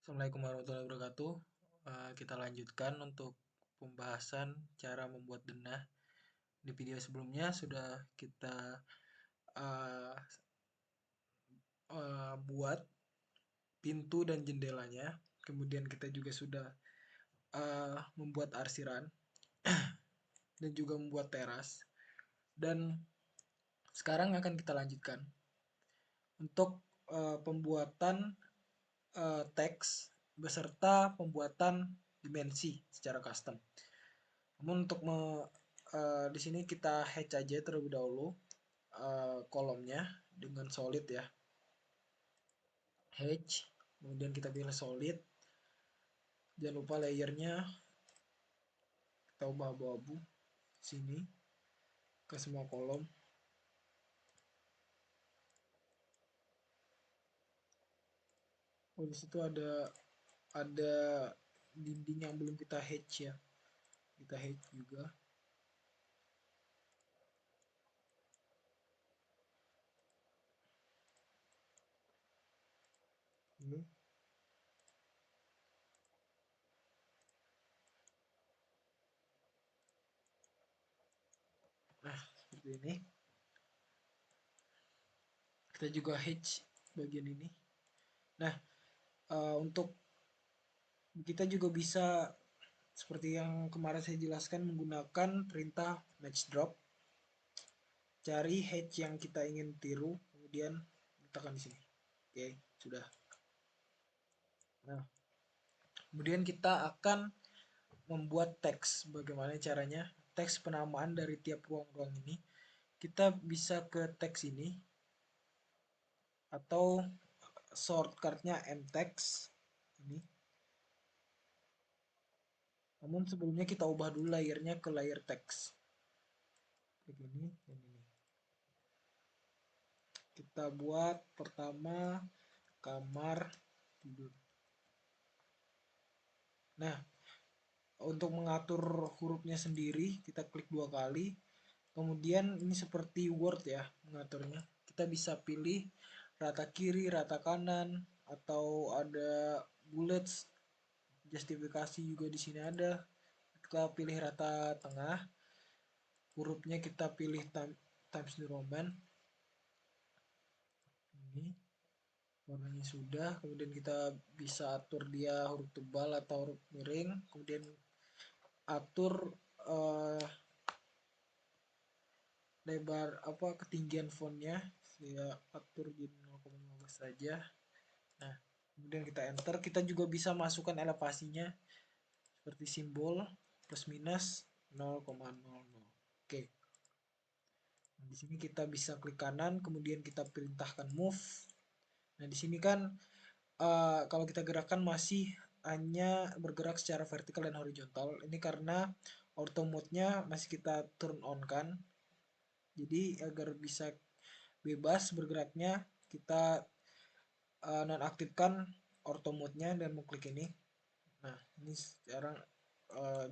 Assalamualaikum warahmatullahi wabarakatuh. Kita lanjutkan untuk pembahasan cara membuat denah. Di video sebelumnya sudah kita uh, buat pintu dan jendelanya. Kemudian kita juga sudah membuat arsiran dan juga membuat teras. Dan sekarang akan kita lanjutkan untuk pembuatan teks beserta pembuatan dimensi secara custom. Namun untuk di sini kita hatch aja terlebih dahulu kolomnya dengan solid ya. Hatch, kemudian kita pilih solid. Jangan lupa layernya kita ubah abu-abu sini ke semua kolom. Oh, di situ ada dinding yang belum kita hatch ya. Kita hatch juga. Ini. Nah, seperti ini. Kita juga hatch bagian ini. Nah, untuk kita juga bisa seperti yang kemarin saya jelaskan menggunakan perintah match drop. Cari hatch yang kita ingin tiru, kemudian letakkan di sini. Oke, sudah. Nah, kemudian kita akan membuat teks. Bagaimana caranya? Teks penamaan dari tiap ruang-ruang ini. Kita bisa ke teks ini atau shortcutnya mtext ini. Namun sebelumnya kita ubah dulu layernya ke layer teks. Klik ini dan ini. Kita buat pertama kamar tidur. Nah, untuk mengatur hurufnya sendiri, kita klik 2 kali. Kemudian ini seperti Word ya mengaturnya. Kita bisa pilih rata kiri, rata kanan, atau ada bullets, justifikasi juga di sini ada. Kita pilih rata tengah. Hurufnya kita pilih Times New Roman. Ini warnanya sudah. Kemudian kita bisa atur dia huruf tebal atau huruf miring. Kemudian atur lebar ketinggian fontnya, saya atur di 0,15 saja. Nah, kemudian kita enter. Kita juga bisa masukkan elevasinya seperti simbol plus minus 0,00. Oke. Nah, di sini kita bisa klik kanan, kemudian kita perintahkan move. Nah, di sini kan kalau kita gerakkan masih hanya bergerak secara vertikal dan horizontal. Ini karena auto mode-nya masih kita turn on kan. Jadi agar bisa bebas bergeraknya, kita nonaktifkan auto mode-nya dan mengklik ini. Nah, ini sekarang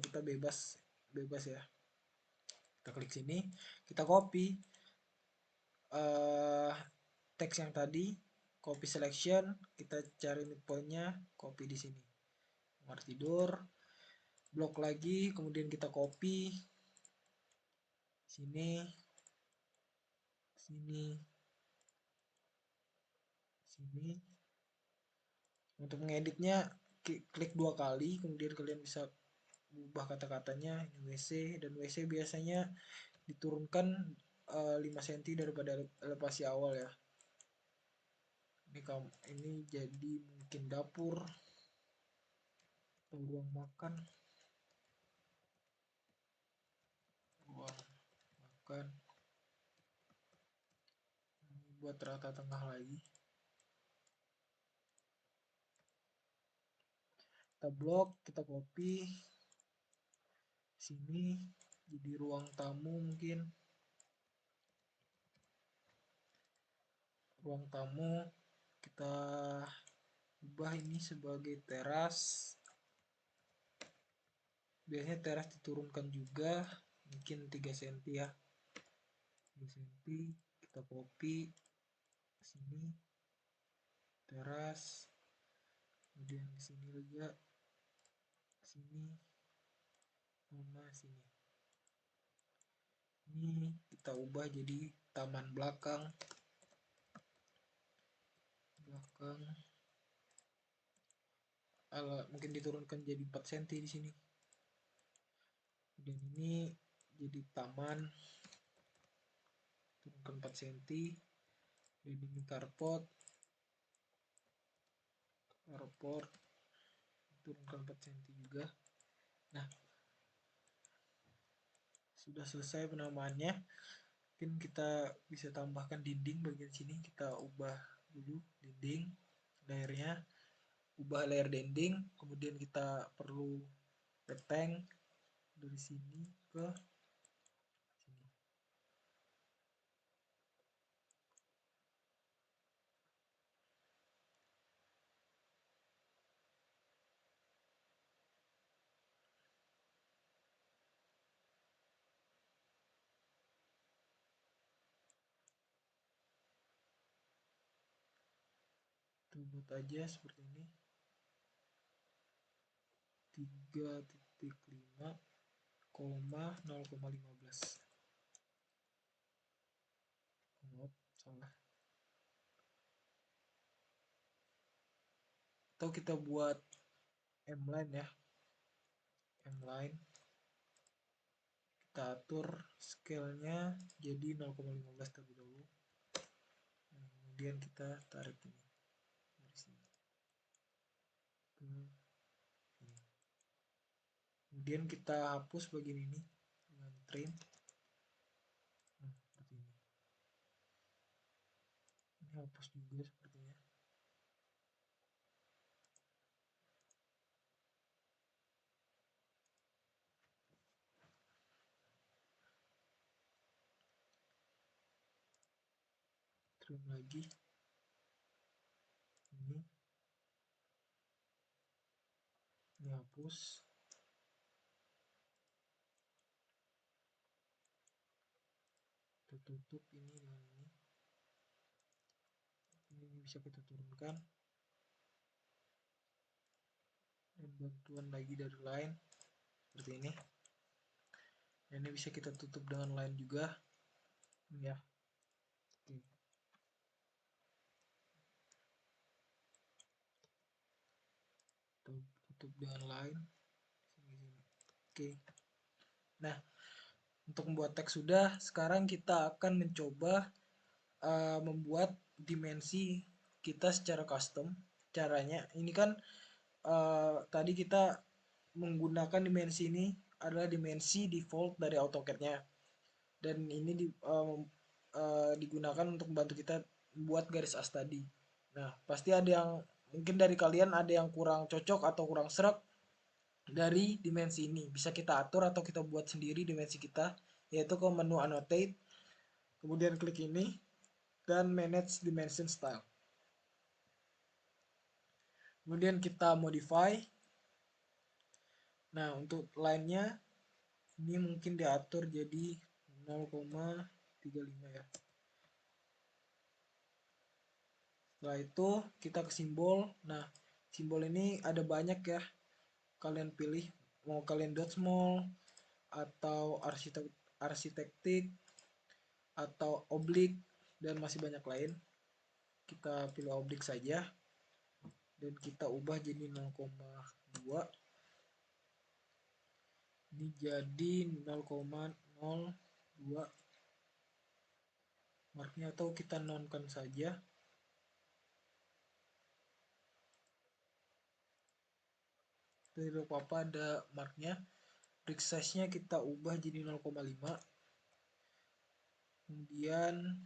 kita bebas ya. Kita klik sini, kita copy teks yang tadi, copy selection, kita cari midpoint-nya, copy di sini. Kamar tidur, blok lagi, kemudian kita copy sini, sini, sini. Untuk mengeditnya klik 2 kali, kemudian kalian bisa ubah kata-katanya. Ini WC, dan WC biasanya diturunkan 5 cm daripada elevasi awal ya. Ini jadi mungkin dapur atau ruang makan. Ruang makan. Ini buat rata tengah lagi. Kita blok, kita copy sini jadi ruang tamu mungkin. Ruang tamu kita ubah ini sebagai teras. Biasanya teras diturunkan juga mungkin 3 cm ya. 3 cm kita copy sini teras, kemudian di sini juga sini sama sini. Ini kita ubah jadi taman belakang mungkin diturunkan jadi 4 cm di sini. Dan ini jadi taman, turunkan 4 cm. Dan ini carport turunkan 4 cm juga. Nah, sudah selesai penamaannya. Mungkin kita bisa tambahkan dinding bagian sini. Kita ubah dulu dinding layernya, ubah layer dinding, kemudian kita perlu rectangle dari sini ke sini. Buat aja seperti ini, 3.5, 0,15. Salah. Atau kita buat M-line ya, M-line. Kita atur scale-nya jadi 0,15 terlebih dahulu. Nah, kemudian kita tarik ini dari sini ke ini. Kemudian kita hapus bagian ini dengan trim. Nah, seperti ini. Ini hapus juga sepertinya. Trim lagi. Ini hapus. Kita tutup ini dengan ini. Ini bisa kita turunkan. Dan bantuan lagi dari line seperti ini. Dan ini bisa kita tutup dengan line juga. Ya. Oke. Tutup dengan line. Oke. Nah, untuk membuat teks sudah, sekarang kita akan mencoba membuat dimensi kita secara custom. Caranya, ini kan tadi kita menggunakan dimensi ini adalah dimensi default dari AutoCAD-nya. Dan ini digunakan untuk membantu kita membuat garis as tadi. Nah, pasti ada yang, mungkin dari kalian ada yang kurang cocok atau kurang serak dari dimensi ini. Bisa kita atur atau kita buat sendiri dimensi kita, yaitu ke menu annotate, kemudian klik ini, dan manage dimension style. Kemudian kita modify. Nah, untuk line-nya ini mungkin diatur jadi 0,35 ya. Setelah itu kita ke simbol. Nah, simbol ini ada banyak ya. Kalian pilih mau kalian dot small atau arsitektik atau oblik dan masih banyak lain. Kita pilih oblik saja dan kita ubah jadi 0,2. Ini jadi 0,02 marknya, atau kita nonkan saja. Tidak apa-apa ada marknya. Brick size-nya kita ubah jadi 0,5. Kemudian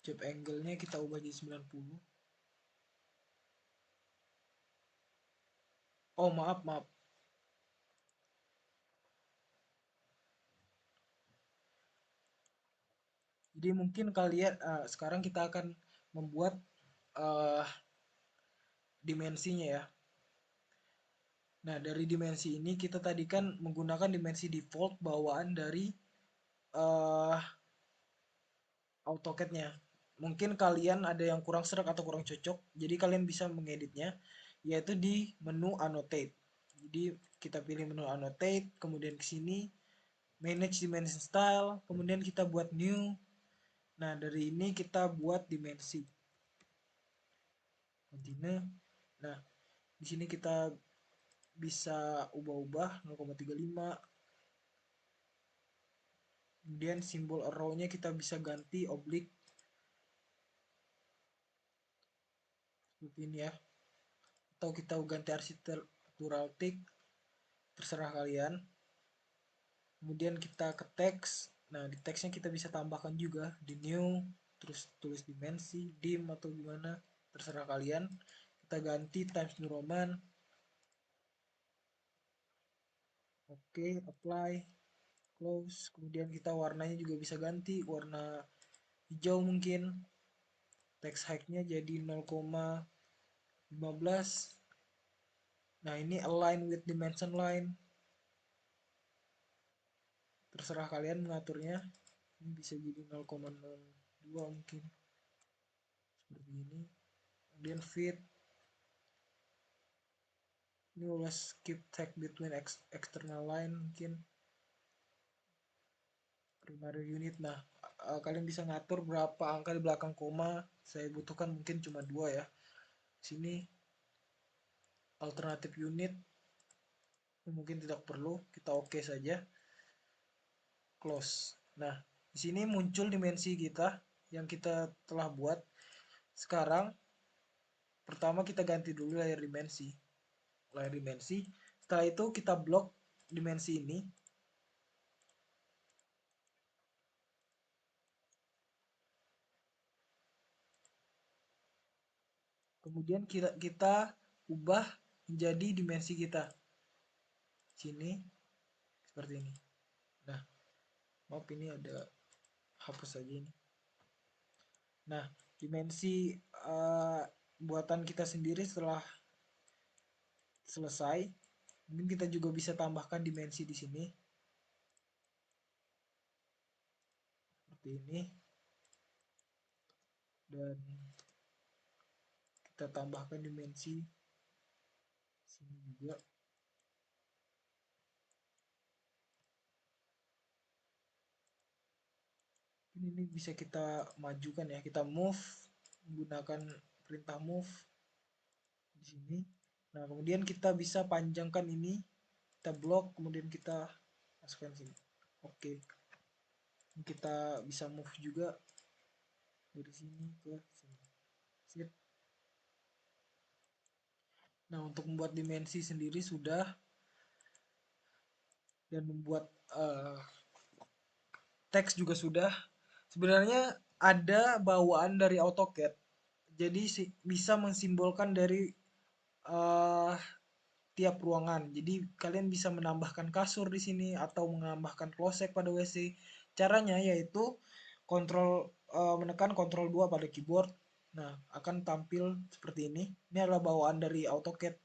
job angle-nya kita ubah jadi 90. Oh, maaf. Jadi mungkin kalian sekarang kita akan membuat dimensinya ya. Nah, dari dimensi ini kita tadi kan menggunakan dimensi default bawaan dari AutoCAD-nya. mungkin kalian ada yang kurang serak atau kurang cocok, jadi kalian bisa mengeditnya yaitu di menu annotate. Jadi kita pilih menu annotate, kemudian ke sini manage dimension style, kemudian kita buat new. Nah, dari ini kita buat dimensi. Continue. Nah, di sini kita bisa ubah-ubah 0,35. Kemudian simbol arrow-nya kita bisa ganti oblique seperti ini ya. Atau kita ganti architectural tick, terserah kalian. Kemudian kita ke teks. Nah, di teksnya kita bisa tambahkan juga di new, terus tulis dimensi, dim atau gimana, terserah kalian. Kita ganti Times New Roman. Oke, apply, close. Kemudian kita warnanya juga bisa ganti, warna hijau mungkin. Text height-nya jadi 0,15. Nah, ini align with dimension line. Terserah kalian mengaturnya. Ini bisa jadi 0,02 mungkin. Seperti ini. Kemudian fit. Ini always keep tag between external line mungkin. Primary unit. Nah, kalian bisa ngatur berapa angka di belakang koma. Saya butuhkan mungkin cuma 2 ya. Sini alternatif unit mungkin tidak perlu, kita oke saja. Close. Nah, di sini muncul dimensi kita yang kita telah buat. Sekarang pertama kita ganti dulu layar dimensi. Layar dimensi. Setelah itu kita blok dimensi ini. Kemudian kita ubah menjadi dimensi kita. Sini seperti ini. Nah, maaf ini ada, hapus saja ini. Nah, dimensi buatan kita sendiri setelah selesai, mungkin kita juga bisa tambahkan dimensi di sini. Seperti ini. Dan kita tambahkan dimensi sini juga. Ini bisa kita majukan ya, kita move menggunakan perintah move di sini. Nah, kemudian kita bisa panjangkan ini, kita blok, kemudian kita masukkan sini. Oke. Kita bisa move juga dari sini ke sini. Sip. Nah, untuk membuat dimensi sendiri sudah, dan membuat teks juga sudah. Sebenarnya ada bawaan dari AutoCAD. Jadi bisa mensimbolkan dari uh, tiap ruangan. Jadi kalian bisa menambahkan kasur di sini atau menambahkan closet pada WC. Caranya yaitu menekan kontrol 2 pada keyboard. Nah, akan tampil seperti ini. Ini adalah bawaan dari AutoCAD.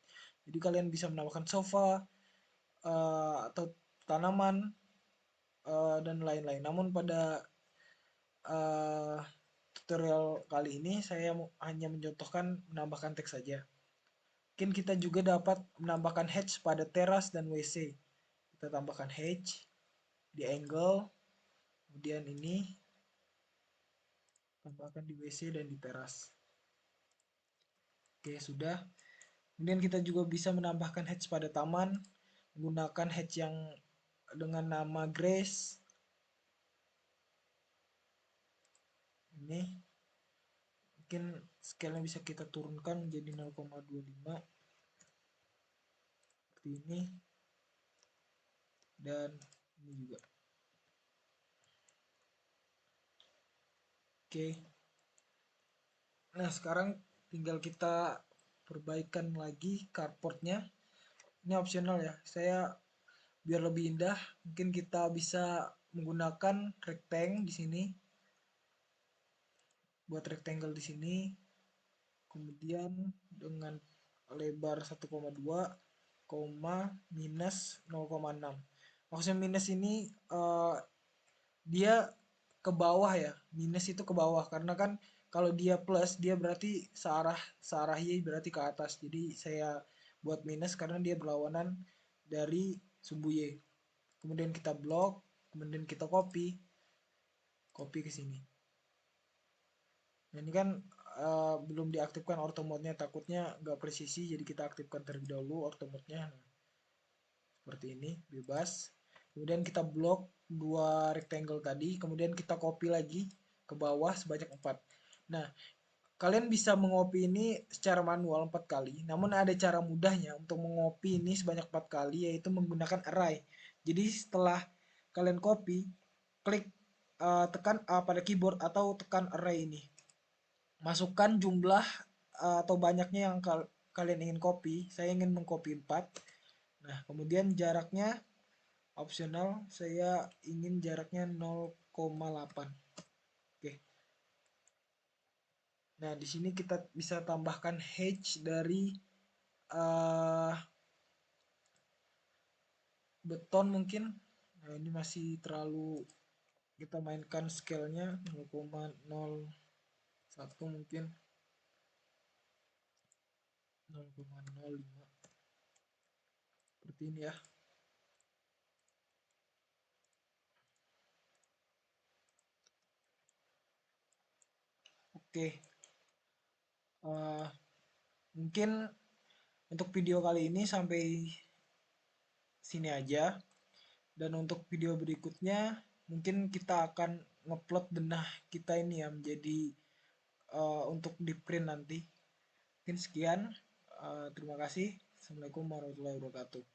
Jadi kalian bisa menambahkan sofa atau tanaman dan lain-lain. Namun pada uh, tutorial kali ini saya hanya mencontohkan menambahkan teks saja. Mungkin kita juga dapat menambahkan hedge pada teras dan WC. Kita tambahkan hedge di angle, kemudian ini tambahkan di WC dan di teras. Oke, sudah. Kemudian kita juga bisa menambahkan hedge pada taman menggunakan hedge yang dengan nama Grace. Ini mungkin scale-nya bisa kita turunkan menjadi 0,25 seperti ini, dan ini juga. Oke. Nah, sekarang tinggal kita perbaikan lagi carportnya. Ini opsional ya. Saya biar lebih indah, mungkin kita bisa menggunakan rectangle di sini. Buat rectangle di sini. Kemudian dengan lebar 1,2, minus 0,6. Maksudnya minus ini dia ke bawah ya. Minus itu ke bawah karena kan kalau dia plus dia berarti searah Y berarti ke atas. Jadi saya buat minus karena dia berlawanan dari sumbu Y. Kemudian kita blok, kemudian kita copy ke sini. Nah, ini kan belum diaktifkan auto mode-nya, takutnya nggak presisi, jadi kita aktifkan terlebih dahulu auto mode-nya. Nah, seperti ini, bebas. Kemudian kita blok dua rectangle tadi, kemudian kita copy lagi ke bawah sebanyak 4. Nah, kalian bisa mengopi ini secara manual 4 kali, namun ada cara mudahnya untuk mengopi ini sebanyak 4 kali, yaitu menggunakan array. Jadi setelah kalian copy, klik tekan A pada keyboard atau tekan array ini. Masukkan jumlah atau banyaknya yang kalian ingin copy. Saya ingin mengcopy 4. Nah, kemudian jaraknya opsional, saya ingin jaraknya 0,8. Oke. Nah, di sini kita bisa tambahkan h dari uh, beton mungkin. Nah, ini masih terlalu, kita mainkan scale-nya 0,01 mungkin 0,05 seperti ini ya. Oke, uh, mungkin untuk video kali ini sampai sini aja. Dan untuk video berikutnya mungkin kita akan ngeplot denah kita ini ya menjadi untuk di print nanti. Mungkin sekian. Terima kasih. Assalamualaikum warahmatullahi wabarakatuh.